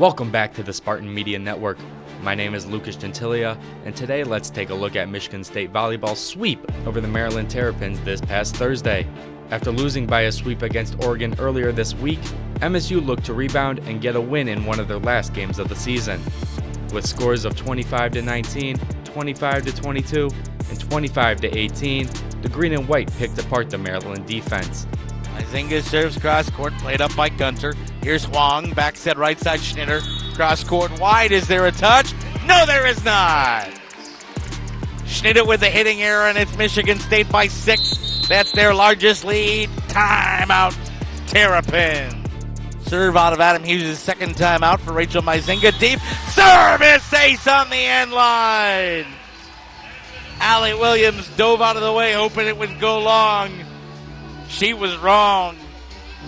Welcome back to the Spartan Media Network. My name is Gentilia, and today let's take a look at Michigan State Volleyball's sweep over the Maryland Terrapins this past Thursday. After losing by a sweep against Oregon earlier this week, MSU looked to rebound and get a win in one of their last games of the season. With scores of 25-19, 25-22, and 25-18, the green and white picked apart the Maryland defense. Mazinga serves cross court, played up by Gunter. Here's Huang, back set right side Schneider. Cross court wide, is there a touch? No, there is not! Schneider with the hitting error, and it's Michigan State by 6. That's their largest lead. Timeout, Terrapins. Serve out of Adam Hughes' second timeout for Rachel Mazinga. Deep service ace on the end line. Allie Williams dove out of the way, hoping it would go long. She was wrong,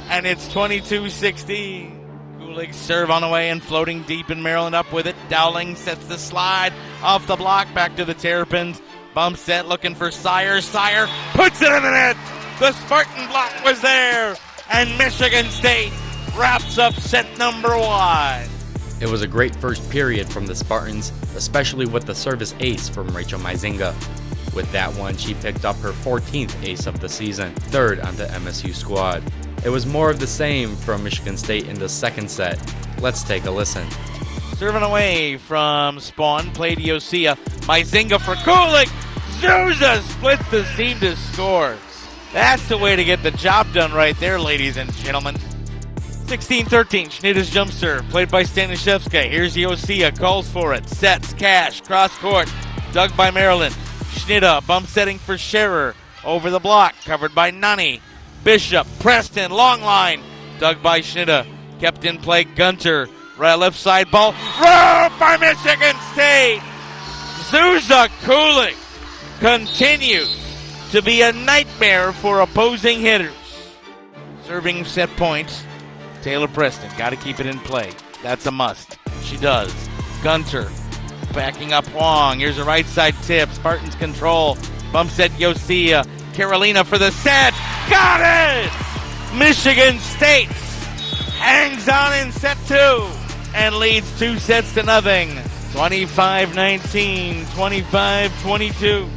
and it's 22-16. Kulig serve on the way and floating deep, in Maryland up with it. Dowling sets the slide off the block, back to the Terrapins. Bump set, looking for Sire. Sire puts it in the net. The Spartan block was there, and Michigan State wraps up set number 1. It was a great first period from the Spartans, especially with the service ace from Rachel Mazinga. With that one, she picked up her 14th ace of the season, third on the MSU squad. It was more of the same from Michigan State in the second set. Let's take a listen. Serving away from Spawn, played Yosia. Mazinga for Kulik. Zuza splits the seam to score. That's the way to get the job done right there, ladies and gentlemen. 16-13, Schneider's jump serve, played by Stanishevska. Here's Yosia, calls for it, sets, cash, cross court, dug by Maryland. Schneider, bump setting for Scherer, over the block, covered by Nani. Bishop, Preston, long line, dug by Schneider, kept in play Gunter, right left side ball, robbed by Michigan State. Zuza Kulik continues to be a nightmare for opposing hitters. Serving set points, Taylor Preston, got to keep it in play. That's a must. She does. Gunter backing up Huang. Here's a right side tip. Spartans control. Bump set Yosia. Carolina for the set. Got it! Michigan State hangs on in set 2 and leads 2-0. 25-19, 25-22.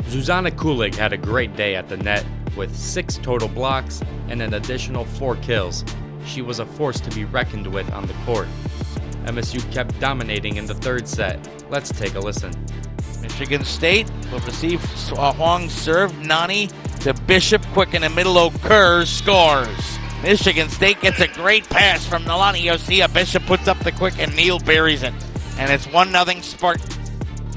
Zuzana Kulig had a great day at the net with 6 total blocks and an additional 4 kills. She was a force to be reckoned with on the court. MSU kept dominating in the third set. Let's take a listen. Michigan State will receive Huang's serve. Nani to Bishop, quick in the middle. Okur scores. Michigan State gets a great pass from Nalani Yosia. Bishop puts up the quick and Neal buries it. And it's 1-0 Spartans.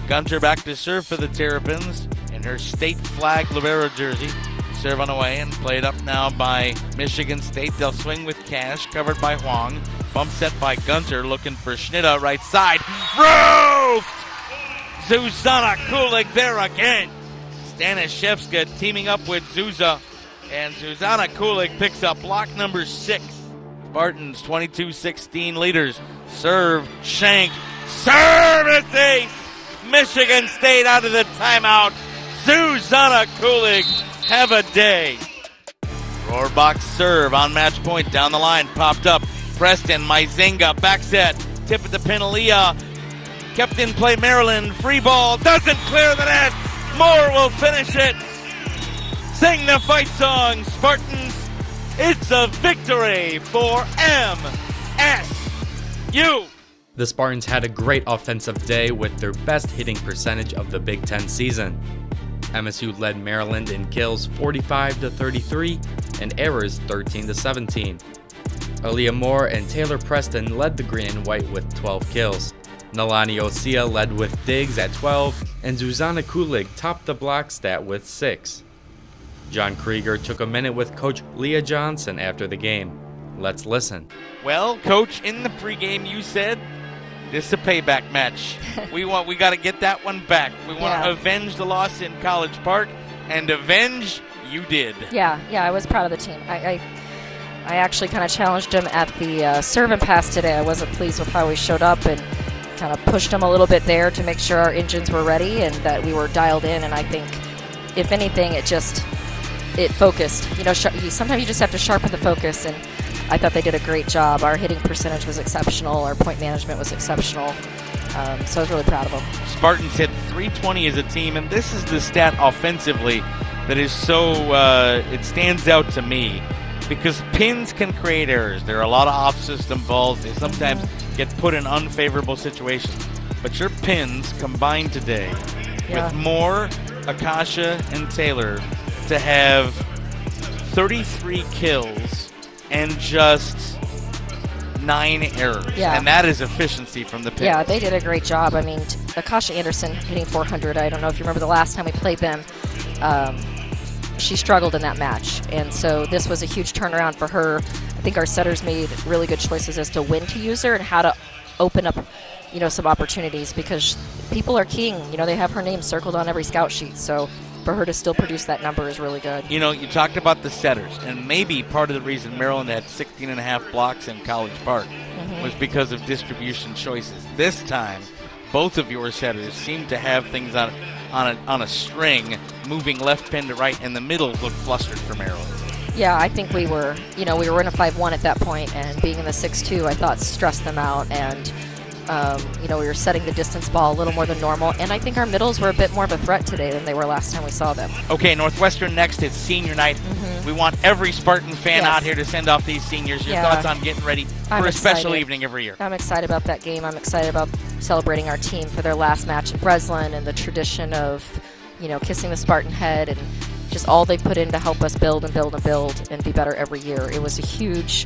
Gunter back to serve for the Terrapins in her state flag libero jersey. Serve on the way and played up now by Michigan State. They'll swing with cash, covered by Huang. Bump set by Gunter, looking for Schneider, right side. Roofed! Zuzana Kulik there again. Stanishevska teaming up with Zuza. And Zuzana Kulik picks up block number 6. Spartans 22-16 leaders. Serve, Shank. Service ace! Michigan State out of the timeout. Zuzana Kulik, have a day. Rohrbach serve on match point, down the line, popped up. Preston, Mazinga, back set, tip at the Pinalia. Kept in play Maryland, free ball, doesn't clear the net. Moore will finish it. Sing the fight song, Spartans. It's a victory for MSU. The Spartans had a great offensive day with their best hitting percentage of the Big Ten season. MSU led Maryland in kills 45-33 and errors 13-17. Aaliyah Moore and Taylor Preston led the green and white with 12 kills. Nalani Yosia led with digs at 12, and Zuzana Kulig topped the block stat with 6. John Krieger took a minute with Coach Leah Johnson after the game. Let's listen. Well, Coach, in the pregame you said this is a payback match. we got to get that one back. We want to avenge the loss in College Park, and avenge you did. Yeah, I was proud of the team. I actually kind of challenged him at the serve and pass today. I wasn't pleased with how we showed up and kind of pushed him a little bit there to make sure our engines were ready and that we were dialed in. And I think, if anything, it focused. You know, sometimes you just have to sharpen the focus. And I thought they did a great job. Our hitting percentage was exceptional. Our point management was exceptional. So I was really proud of them. Spartans hit .320 as a team, and this is the stat offensively that is so, it stands out to me, because pins can create errors. There are a lot of off-system balls. They sometimes get put in unfavorable situations. But your pins combined today with Moore, Akasha, and Taylor to have 33 kills and just 9 errors. Yeah. And that is efficiency from the pins. Yeah, they did a great job. I mean, Akasha Anderson hitting .400. I don't know if you remember the last time we played them. She struggled in that match, and so this was a huge turnaround for her. I think our setters made really good choices as to when to use her and how to open up, some opportunities, because people are keying. They have her name circled on every scout sheet, so for her to still produce that number is really good. You talked about the setters, and maybe part of the reason Maryland had 16.5 blocks in College Park was because of distribution choices. This time, both of your setters seem to have things on a string, moving left pin to right, and the middles look flustered for Maryland. Yeah, I think we were in a 5-1 at that point, and being in the 6-2, I thought stressed them out, and we were setting the distance ball a little more than normal, and I think our middles were a bit more of a threat today than they were last time we saw them. Okay, Northwestern next is senior night. We want every Spartan fan out here to send off these seniors. Your thoughts on getting ready for a special evening every year? I'm excited about that game. I'm excited about celebrating our team for their last match at Breslin and the tradition of, kissing the Spartan head and just all they put in to help us build and build and build and be better every year. It was a huge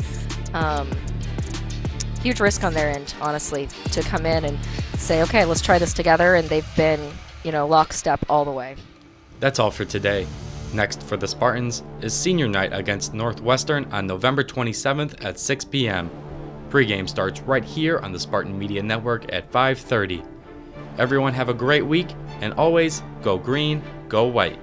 risk on their end, honestly, to come in and say, okay, let's try this together, and they've been, lockstep all the way. That's all for today. Next for the Spartans is senior night against Northwestern on November 27th at 6 p.m. Pre-game starts right here on the Spartan Media Network at 5:30. Everyone have a great week, and always go green, go white.